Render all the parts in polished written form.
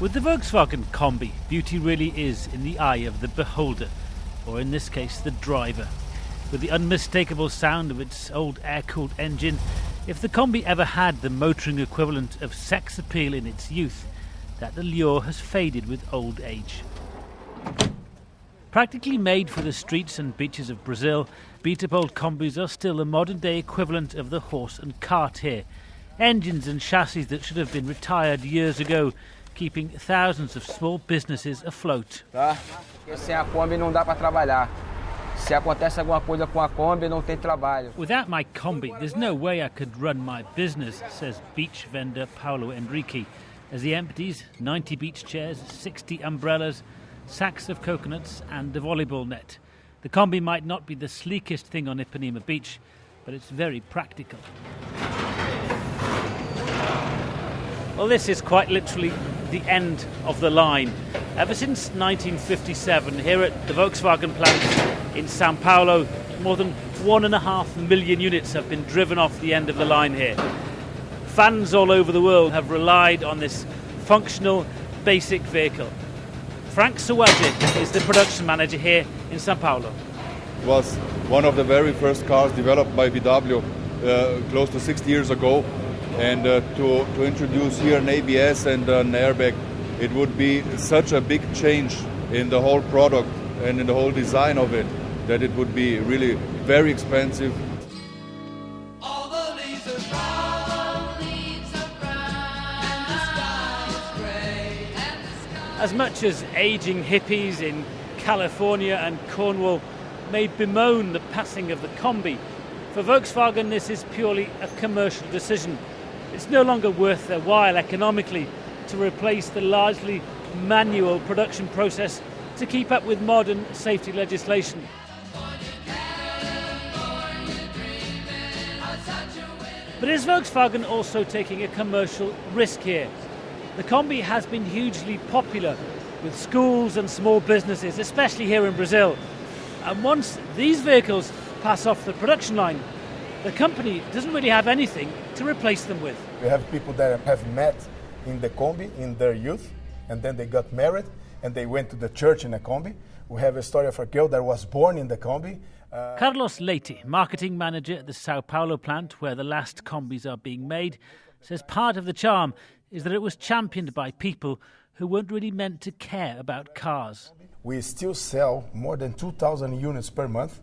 With the Volkswagen Kombi, beauty really is in the eye of the beholder, or in this case the driver. With the unmistakable sound of its old air-cooled engine, if the Kombi ever had the motoring equivalent of sex appeal in its youth, that allure has faded with old age. Practically made for the streets and beaches of Brazil, beat-up old Kombis are still the modern-day equivalent of the horse and cart here. Engines and chassis that should have been retired years ago, keeping thousands of small businesses afloat. Sem a Kombi não dá para trabalhar. Se acontece alguma coisa com a Kombi, não tem trabalho. Without my Kombi, there's no way I could run my business, says beach vendor Paulo Henrique, as he empties 90 beach chairs, 60 umbrellas, sacks of coconuts and a volleyball net. The Kombi might not be the sleekest thing on Ipanema Beach, but it's very practical. Well, this is quite literally the end of the line. Ever since 1957, here at the Volkswagen plant in São Paulo, more than 1.5 million units have been driven off the end of the line here. Fans all over the world have relied on this functional, basic vehicle. Frank Sawadzic is the production manager here in São Paulo. It was one of the very first cars developed by VW close to 60 years ago. And to introduce here an ABS and an airbag, it would be such a big change in the whole product and in the whole design of it that it would be really very expensive. As much as ageing hippies in California and Cornwall may bemoan the passing of the Kombi, for Volkswagen this is purely a commercial decision. It's no longer worth their while economically to replace the largely manual production process to keep up with modern safety legislation. But is Volkswagen also taking a commercial risk here? The Kombi has been hugely popular with schools and small businesses, especially here in Brazil. And once these vehicles pass off the production line, the company doesn't really have anything to replace them with. We have people that have met in the Kombi in their youth, and then they got married, and they went to the church in a Kombi. We have a story of a girl that was born in the Kombi. Carlos Leite, marketing manager at the São Paulo plant where the last Kombis are being made, says part of the charm is that it was championed by people who weren't really meant to care about cars. We still sell more than 2,000 units per month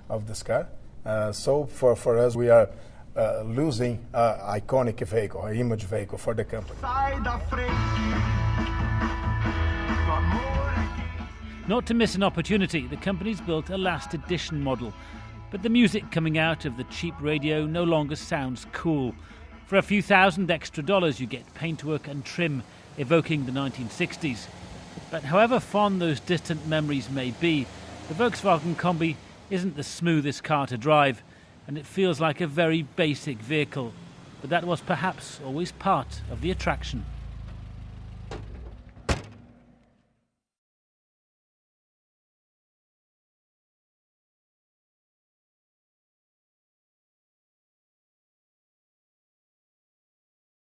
of this car. So for us, we are losing an iconic vehicle, an image vehicle for the company. Not to miss an opportunity, the company's built a last edition model. But the music coming out of the cheap radio no longer sounds cool. For a few thousand extra dollars, you get paintwork and trim evoking the 1960s. But however fond those distant memories may be, the Volkswagen Kombi isn't the smoothest car to drive, and it feels like a very basic vehicle. But that was perhaps always part of the attraction.